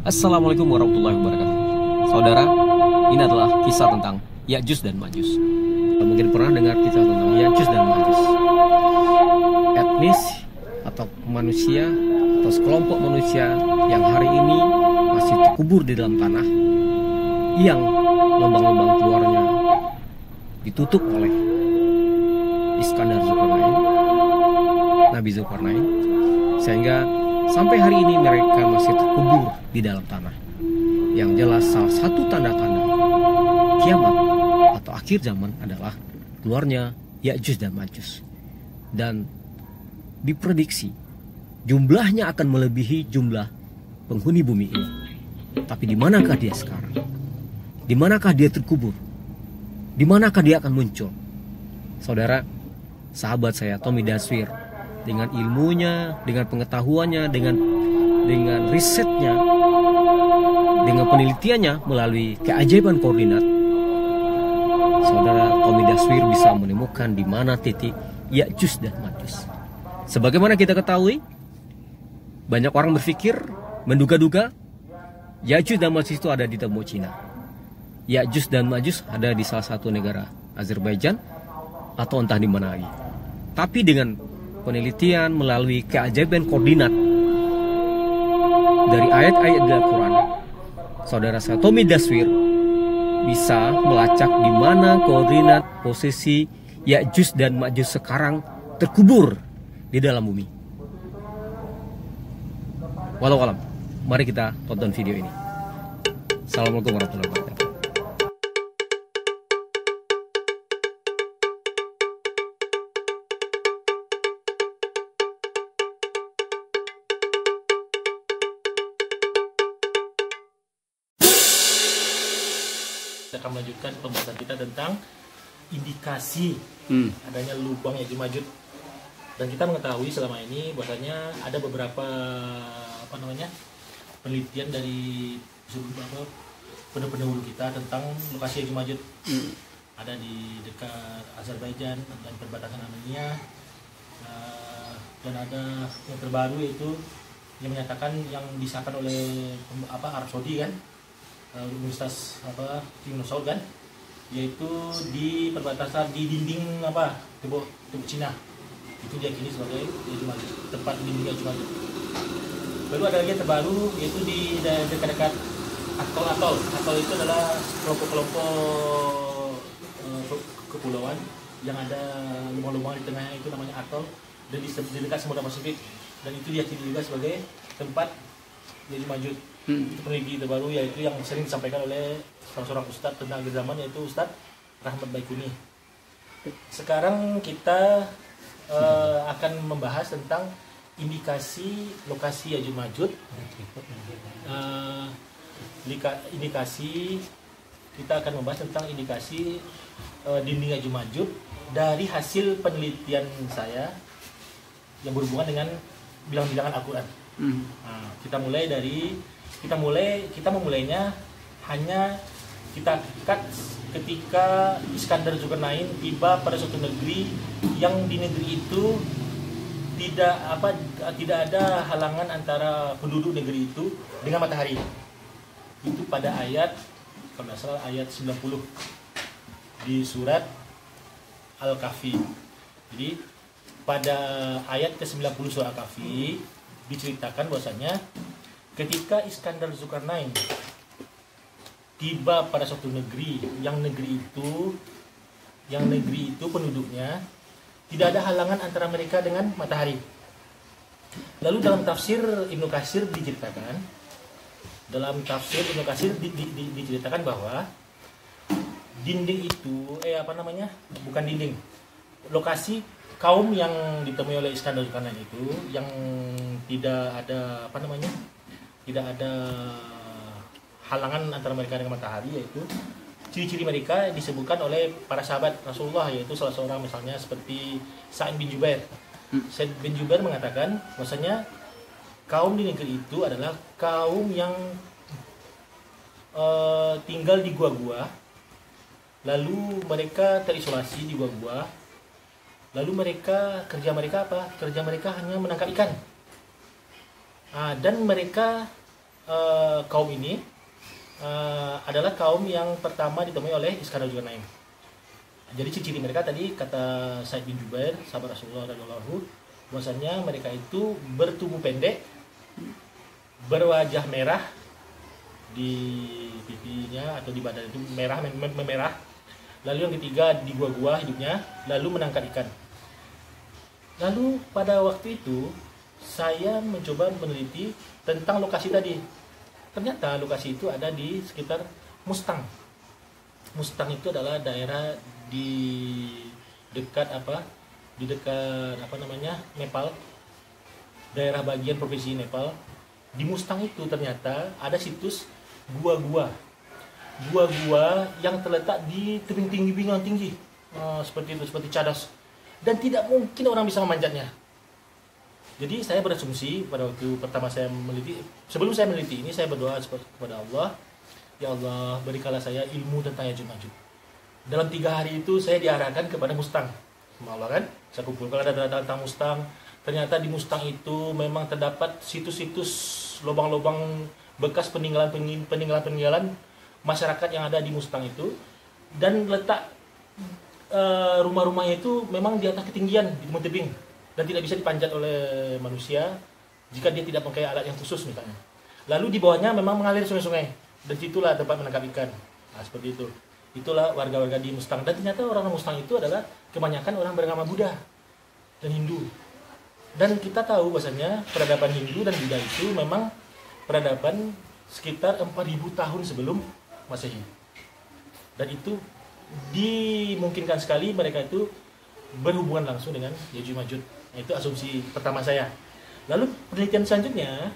Assalamualaikum warahmatullahi wabarakatuh. Saudara, ini adalah kisah tentang Ya'juj dan Ma'juj. Mungkin pernah dengar kisah tentang Ya'juj dan Ma'juj. Etnis atau manusia atau sekelompok manusia yang hari ini masih terkubur di dalam tanah, yang lubang-lubang keluarnya ditutup oleh Iskandar Zulkarnain, Nabi Zulkarnain, sehingga sampai hari ini mereka masih terkubur di dalam tanah. Yang jelas salah satu tanda-tanda kiamat atau akhir zaman adalah keluarnya Ya'juj dan Ma'juj. Dan diprediksi jumlahnya akan melebihi jumlah penghuni bumi ini. Tapi di manakah dia sekarang? Di manakah dia terkubur? Di manakah dia akan muncul? Saudara, sahabat saya Tommy Daswir, dengan ilmunya, dengan pengetahuannya, dengan risetnya, dengan penelitiannya melalui keajaiban koordinat, saudara Tommy Daswir bisa menemukan di mana titik Ya'juj dan Ma'juj. Sebagaimana kita ketahui, banyak orang berpikir, menduga-duga Ya'juj dan Ma'juj itu ada di Tembok Cina. Ya'juj dan Ma'juj ada di salah satu negara Azerbaijan atau entah di mana lagi. Tapi dengan penelitian melalui keajaiban koordinat dari ayat-ayat dalam Quran, saudara saya Tommy Daswir bisa melacak di mana koordinat posisi Ya'juj dan Ma'juj sekarang terkubur di dalam bumi. Walau alam, mari kita tonton video ini. Assalamualaikum warahmatullahi wabarakatuh. Kita akan melanjutkan pembahasan kita tentang indikasi adanya lubang Ya'juj Ma'juj. Dan kita mengetahui selama ini bahwasanya ada beberapa penelitian dari pendahulu kita tentang lokasi Ya'juj Ma'juj. Ada di dekat Azerbaijan dan perbatasan Armenia, dan ada yang terbaru yaitu yang menyatakan yang disahkan oleh Arab Saudi kan, Universitas King Saud kan, yaitu di perbatasan di dinding Tembok Cina, itu diyakini sebagai Ya'juj Ma'juj, tempat dinding Ya'juj Ma'juj. Lalu ada lagi yang terbaru yaitu di dekat-dekat atol itu adalah kelompok-kelompok kepulauan yang ada lubang-lubang di tengahnya, itu namanya atol, dan di dekat Samudra Pasifik, dan itu diyakini juga sebagai tempat Ya'juj Ma'juj. Itu peneliti terbaru, yaitu yang sering disampaikan oleh salah seorang ustadz tentang akhir zaman, yaitu Ustadz Rahmat Baikuni. Sekarang kita akan membahas tentang indikasi lokasi Ya'juj Ma'juj. Kita akan membahas tentang indikasi dinding Ya'juj Ma'juj dari hasil penelitian saya yang berhubungan dengan bilangan-bilangan Al-Quran. Kita memulainya hanya kita ketika Iskandar Zulkarnain tiba pada suatu negeri yang di negeri itu tidak ada halangan antara penduduk negeri itu dengan matahari. Itu pada ayat, kalau tidak salah ayat 90 di surat Al-Kahfi. Jadi pada ayat ke-90 surat Al-Kahfi diceritakan bahwasanya ketika Iskandar Zulkarnain tiba pada suatu negeri, yang negeri itu penduduknya tidak ada halangan antara mereka dengan matahari. Lalu dalam tafsir Ibnu Katsir diceritakan, diceritakan bahwa dinding itu bukan dinding, lokasi kaum yang ditemui oleh Iskandar Zulkarnain itu yang tidak ada halangan antara mereka dengan matahari, yaitu ciri-ciri mereka disebutkan oleh para sahabat Rasulullah, yaitu salah seorang misalnya seperti Sa'id bin Jubair. Sa'id bin Jubair mengatakan bahwasanya kaum di negeri itu adalah kaum yang tinggal di gua-gua, lalu mereka terisolasi di gua-gua, lalu kerja mereka hanya menangkap ikan. Dan mereka kaum ini adalah kaum yang pertama ditemui oleh Iskandar Zulkarnain. Jadi ciri mereka tadi kata Said bin Jubair, sahabat Rasulullah radhiyallahu anhu, bahwasanya mereka itu bertubuh pendek, berwajah merah di pipinya atau di badan itu merah memerah. Lalu yang ketiga di gua-gua hidupnya, lalu menangkap ikan. Lalu pada waktu itu saya mencoba meneliti tentang lokasi tadi. Ternyata lokasi itu ada di sekitar Mustang. Mustang itu adalah daerah di dekat Nepal. Daerah bagian provinsi Nepal. Di Mustang itu ternyata ada situs gua-gua. Gua-gua yang terletak di tebing tinggi, seperti itu, seperti cadas. Dan tidak mungkin orang bisa memanjatnya. Jadi saya berasumsi pada waktu pertama saya meneliti, sebelum saya meneliti ini saya berdoa kepada Allah, ya Allah berikanlah saya ilmu tentang Ya'juj Ma'juj. Dalam 3 hari itu saya diarahkan kepada Mustang, sama Allah kan, saya kumpulkan ada tentang Mustang. Ternyata di Mustang itu memang terdapat situs-situs lubang-lubang bekas peninggalan masyarakat yang ada di Mustang itu, dan letak rumah-rumahnya itu memang di atas ketinggian di tebing dan tidak bisa dipanjat oleh manusia jika dia tidak pakai alat yang khusus misalnya. Lalu di bawahnya memang mengalir sungai-sungai dan situlah tempat menangkap ikan. Nah, seperti itu. Itulah warga-warga di Mustang, dan ternyata orang Mustang itu adalah kebanyakan orang beragama Buddha dan Hindu. Dan kita tahu bahwasanya peradaban Hindu dan Buddha itu memang peradaban sekitar 4.000 tahun sebelum Masehi. Dan itu dimungkinkan sekali mereka itu berhubungan langsung dengan Ya'juj Ma'juj. Itu asumsi pertama saya. Lalu penelitian selanjutnya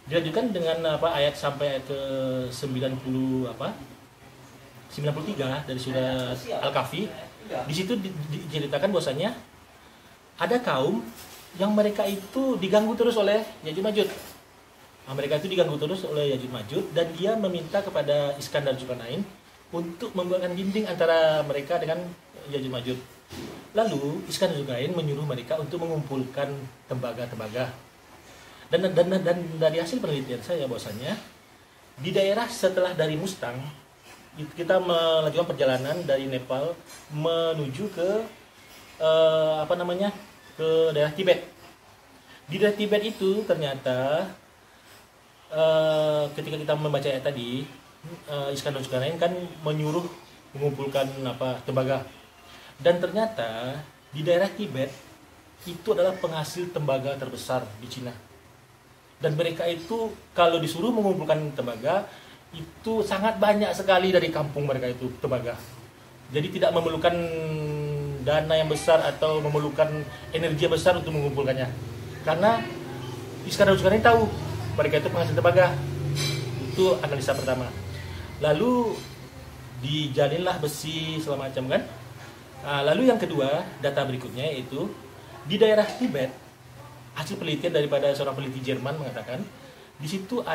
dilanjutkan dengan ayat sampai ayat ke 93 dari surah Al-Kahfi. Di situ diceritakan bahwasanya ada kaum yang mereka itu diganggu terus oleh Ya'juj Ma'juj. Nah, mereka itu diganggu terus oleh Ya'juj Ma'juj dan dia meminta kepada Iskandar Zulkarnain untuk membuatkan dinding antara mereka dengan Ya'juj Ma'juj. Lalu Iskandar Zulkarnain menyuruh mereka untuk mengumpulkan tembaga-tembaga. Dan dari hasil penelitian saya bahwasanya di daerah setelah dari Mustang kita melakukan perjalanan dari Nepal menuju ke ke daerah Tibet. Di daerah Tibet itu ternyata ketika kita membaca ayat tadi, Iskandar Zulkarnain kan menyuruh mengumpulkan tembaga, dan ternyata di daerah Tibet itu adalah penghasil tembaga terbesar di Cina, dan mereka itu kalau disuruh mengumpulkan tembaga itu sangat banyak sekali dari kampung mereka itu tembaga. Jadi tidak memerlukan dana yang besar atau memerlukan energi yang besar untuk mengumpulkannya, karena Iskandar Zulkarnain tahu mereka itu penghasil tembaga. Itu analisa pertama. Lalu dijalinlah besi segala macam kan. Nah, lalu yang kedua, data berikutnya yaitu di daerah Tibet, hasil penelitian daripada seorang peneliti Jerman mengatakan di situ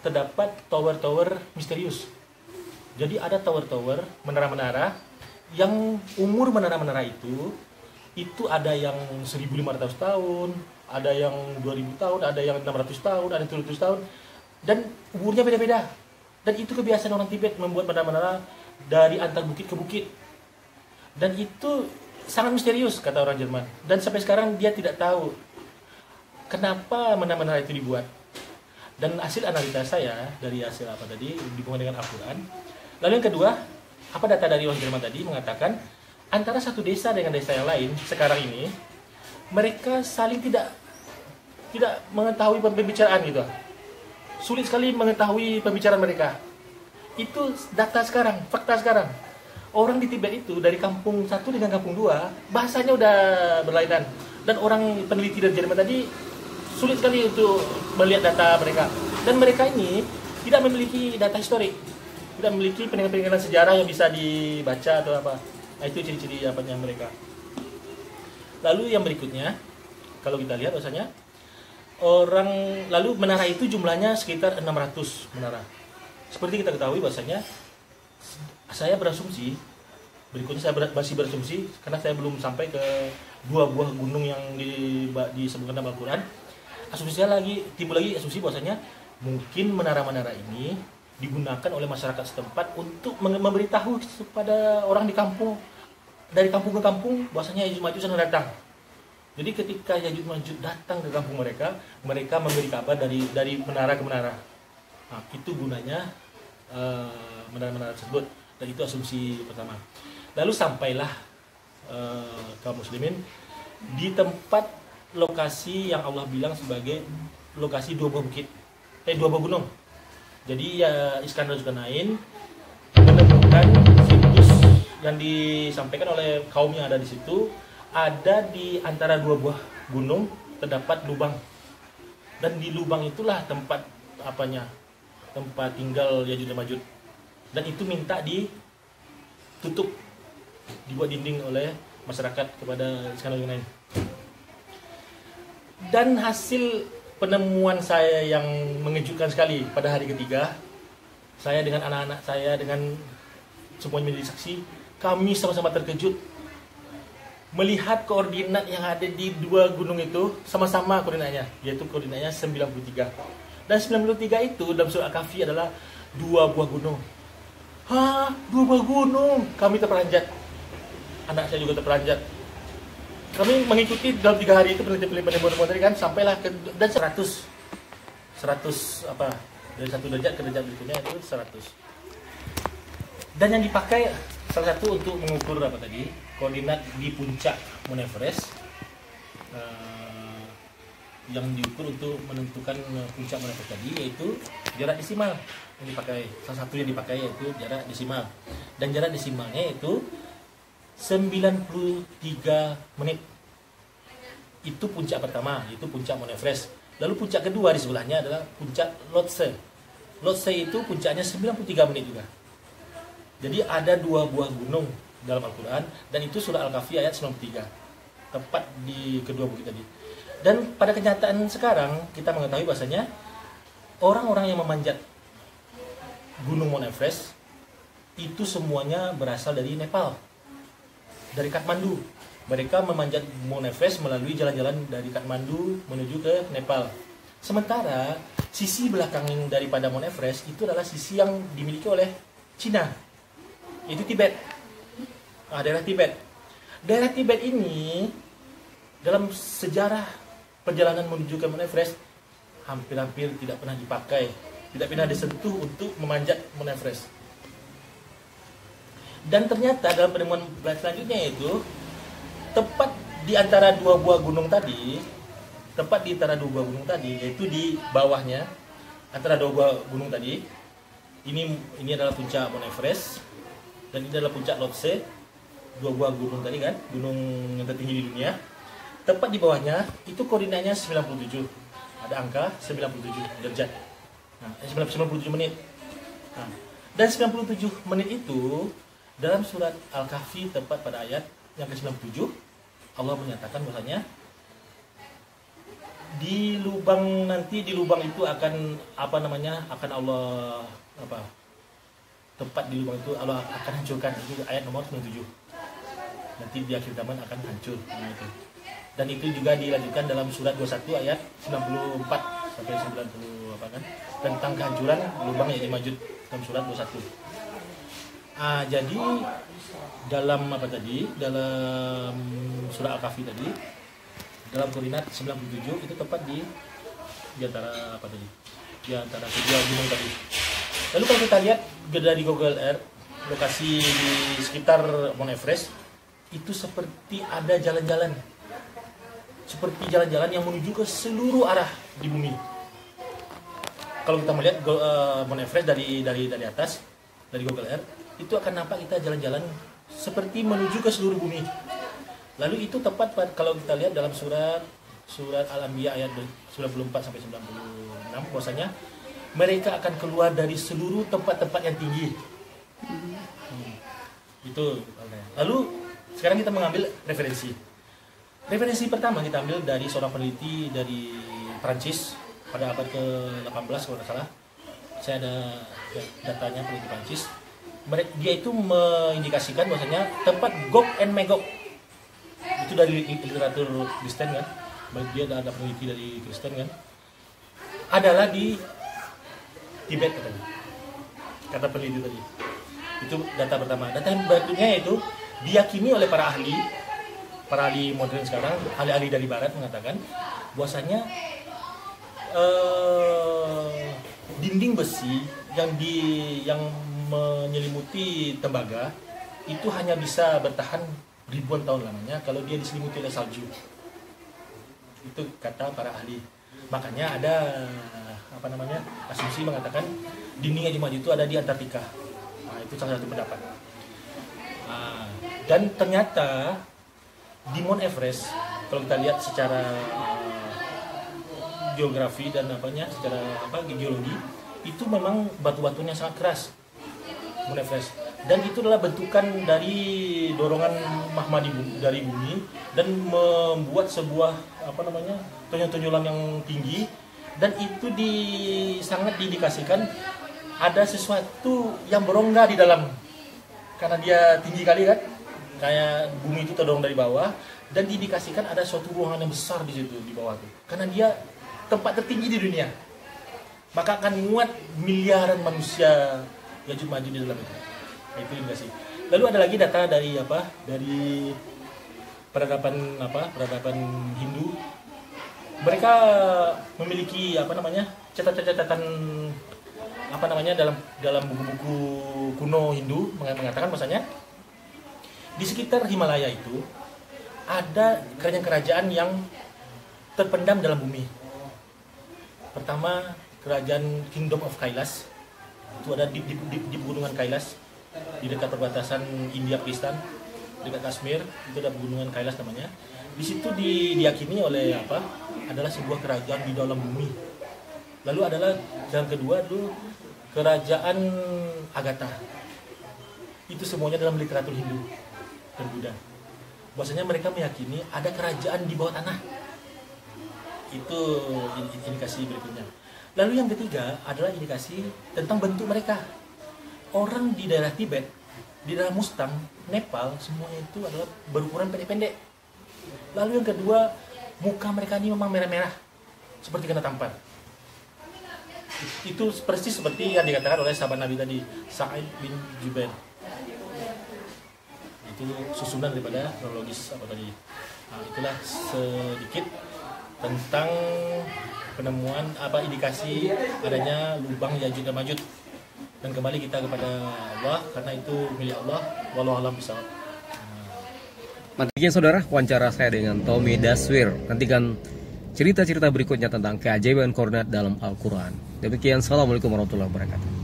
terdapat tower-tower misterius. Jadi ada tower-tower, menara-menara yang umur menara-menara itu ada yang 1.500 tahun, ada yang 2.000 tahun, ada yang 600 tahun, ada 700 tahun, dan umurnya beda-beda. Dan itu kebiasaan orang Tibet membuat menara-menara dari antar bukit ke bukit. Dan itu sangat misterius kata orang Jerman. Dan sampai sekarang dia tidak tahu kenapa menara-menara itu dibuat. Dan hasil analisa saya dari hasil dihubungkan dengan Al-Quran. Lalu yang kedua, data dari orang Jerman tadi mengatakan antara satu desa dengan desa yang lain sekarang ini mereka saling tidak mengetahui pembicaraan gitu. Sulit sekali mengetahui pembicaraan mereka. Itu data sekarang, fakta sekarang. Orang di Tibet itu dari kampung 1 dengan kampung 2 bahasanya udah berlainan. Dan orang peneliti dari Jerman tadi sulit sekali untuk melihat data mereka. Dan mereka ini tidak memiliki data historik, tidak memiliki peninggalan sejarah yang bisa dibaca atau apa. Nah, itu ciri-ciri mereka. Lalu yang berikutnya, kalau kita lihat bahasanya lalu menara itu jumlahnya sekitar 600 menara. Seperti kita ketahui bahasanya, saya berasumsi, berikutnya saya masih berasumsi karena saya belum sampai ke 2 buah gunung yang disebutkan dalam Al-Quran. Asumsi saya timbul lagi asumsi bahasanya Mungkin menara-menara ini digunakan oleh masyarakat setempat untuk memberitahu kepada orang di kampung, dari kampung ke kampung, bahwasanya Ya'juj Ma'juj akan datang. Jadi ketika Ya'juj Ma'juj datang ke kampung mereka, mereka memberi kabar dari menara ke menara. Nah, itu gunanya menara-menara tersebut, dan itu asumsi pertama. Lalu sampailah kaum muslimin di tempat lokasi yang Allah bilang sebagai lokasi dua buah bukit, dua buah gunung. Jadi ya Iskandar Zulkarnain menemukan situs yang disampaikan oleh kaum yang ada di situ, ada di antara dua buah gunung terdapat lubang, dan di lubang itulah tempat tempat tinggal Ya'juj dan Ma'juj, dan itu minta ditutup, dibuat dinding oleh masyarakat kepada Iskandar Zulkarnain. Dan hasil penemuan saya yang mengejutkan sekali pada hari ketiga, saya dengan anak-anak saya, dengan semuanya menjadi saksi, kami sama-sama terkejut melihat koordinat yang ada di dua gunung itu sama-sama koordinatnya, yaitu koordinatnya 93. Dan 93 itu dalam surah Al-Kahfi adalah dua buah gunung. Hah, dua buah gunung? Kami terperanjat. Anak saya juga terperanjat. Kami mengikuti dalam 3 hari itu penelitian tadi kan, sampailah ke dan 100 dari satu derajat ke derajat berikutnya itu 100. Dan yang dipakai salah satu untuk mengukur koordinat di puncak Mount Everest, yang diukur untuk menentukan puncak Mount Everest tadi, yaitu jarak desimal yang dipakai. Salah satu yang dipakai yaitu jarak desimal, dan jarak desimalnya itu 93 menit. Itu puncak pertama, itu puncak Mount Everest. Lalu puncak kedua di sebelahnya adalah puncak Lhotse. Lhotse itu puncaknya 93 menit juga. Jadi ada dua buah gunung dalam Al-Quran, dan itu surah Al-Kahfi ayat 93, tepat di kedua bukit tadi. Dan pada kenyataan sekarang kita mengetahui bahasanya orang-orang yang memanjat gunung Mount Everest itu semuanya berasal dari Nepal, dari Kathmandu. Mereka memanjat Mount Everest melalui jalan-jalan dari Kathmandu menuju ke Nepal. Sementara sisi belakang daripada Mount Everest itu adalah sisi yang dimiliki oleh Cina, yaitu Tibet. Daerah Tibet. Daerah Tibet ini dalam sejarah perjalanan menuju ke Mount Everest hampir-hampir tidak pernah dipakai, tidak pernah disentuh untuk memanjat Mount Everest. Dan ternyata dalam penemuan selanjutnya itu tepat di antara dua buah gunung tadi, yaitu di bawahnya antara dua buah gunung tadi, ini adalah puncak Mount Everest, dan ini adalah puncak Lhotse, dua buah gunung tadi kan, gunung yang tertinggi di dunia. Tepat di bawahnya itu koordinatnya 97, ada angka 97 derajat, 97 menit. Dan 97 menit itu dalam surat Al-Kahfi tepat pada ayat yang ke-97, Allah menyatakan bahwasanya di lubang itu akan akan Allah tepat di lubang itu Allah akan hancurkan. Itu ayat nomor 97. Nanti di akhir zaman akan hancur itu. Dan itu juga dilanjutkan dalam surat 21 ayat 94 sampai 90 tentang kehancuran lubang Ya'juj Ma'juj dalam surat 21. Jadi dalam dalam surah Al-Kahfi tadi, dalam koordinat 97 itu tepat di antara di antara kedua gunung tadi. Lalu kalau kita lihat dari Google Earth, lokasi di sekitar Mount Everest itu seperti ada jalan-jalan, yang menuju ke seluruh arah di bumi. Kalau kita melihat Mount Everest dari atas, dari Google Earth, itu akan nampak kita jalan-jalan seperti menuju ke seluruh bumi. Lalu itu tepat kalau kita lihat dalam surat Al-Anbiya ayat 94 sampai 96, bahwasanya mereka akan keluar dari seluruh tempat-tempat yang tinggi. Itu. Lalu sekarang kita mengambil referensi. Referensi pertama kita ambil dari seorang peneliti dari Prancis pada abad ke-18 kalau tidak salah. Saya ada datanya, peneliti Prancis. Dia itu mengindikasikan bahwasanya tempat Gog and Magog itu dari literatur Kristen kan, dia ada peneliti dari Kristen kan, adalah di Tibet katanya, kata peneliti tadi. Itu data pertama. Data yang berikutnya yaitu diyakini oleh para ahli modern sekarang, ahli-ahli dari barat mengatakan bahwasanya dinding besi yang menyelimuti tembaga itu hanya bisa bertahan ribuan tahun lamanya kalau dia diselimuti oleh salju. Itu kata para ahli. Makanya ada asumsi mengatakan dinding Ya'juj Ma'juj itu ada di Antartika. Nah, itu salah satu pendapat. Dan ternyata di Mount Everest, kalau kita lihat secara geografi dan secara geologi, itu memang batu-batunya sangat keras, Mount Everest. Dan itu adalah bentukan dari dorongan magma dari bumi dan membuat sebuah tonjol-tonjolan yang tinggi, dan itu sangat diindikasikan ada sesuatu yang berongga di dalam karena dia tinggi kali kan, kayak bumi itu terdorong dari bawah, dan diindikasikan ada suatu ruangan yang besar di situ di bawah itu karena dia tempat tertinggi di dunia, maka akan muat miliaran manusia Ya'juj Ma'juj di dalam itu. Nah, itu indikasi. Lalu ada lagi data dari dari peradaban Hindu. Mereka memiliki catatan dalam buku-buku kuno Hindu mengatakan bahwasanya di sekitar Himalaya itu ada kerajaan-kerajaan yang terpendam dalam bumi. Pertama, kerajaan Kingdom of Kailas, itu ada di pegunungan Kailas di dekat perbatasan India Pakistan, dekat Kashmir, itu ada pegunungan Kailas namanya. Di situ diyakini oleh adalah sebuah kerajaan di dalam bumi. Lalu adalah yang kedua itu kerajaan Agatha. Itu semuanya dalam literatur Hindu dan Buddha. Bahwasanya mereka meyakini ada kerajaan di bawah tanah. Itu indikasi berikutnya. Lalu yang ketiga adalah indikasi tentang bentuk mereka. Orang di daerah Tibet, di daerah Mustang, Nepal, semuanya itu adalah berukuran pendek-pendek. Lalu yang kedua, muka mereka ini memang merah-merah, seperti kena tampar. Itu persis seperti yang dikatakan oleh sahabat Nabi tadi, Sa'id bin Jubair. Itu susunan daripada kronologis tadi. Nah, itulah sedikit tentang penemuan indikasi adanya lubang Ya'juj dan Ma'juj. Dan kembali kita kepada Allah karena itu milik Allah. Wallahu a'lam bishawab. Nantikan saudara wawancara saya dengan Tommy Daswir. Nantikan cerita-cerita berikutnya tentang keajaiban koordinat dalam Al-Quran. Demikian, assalamualaikum warahmatullahi wabarakatuh.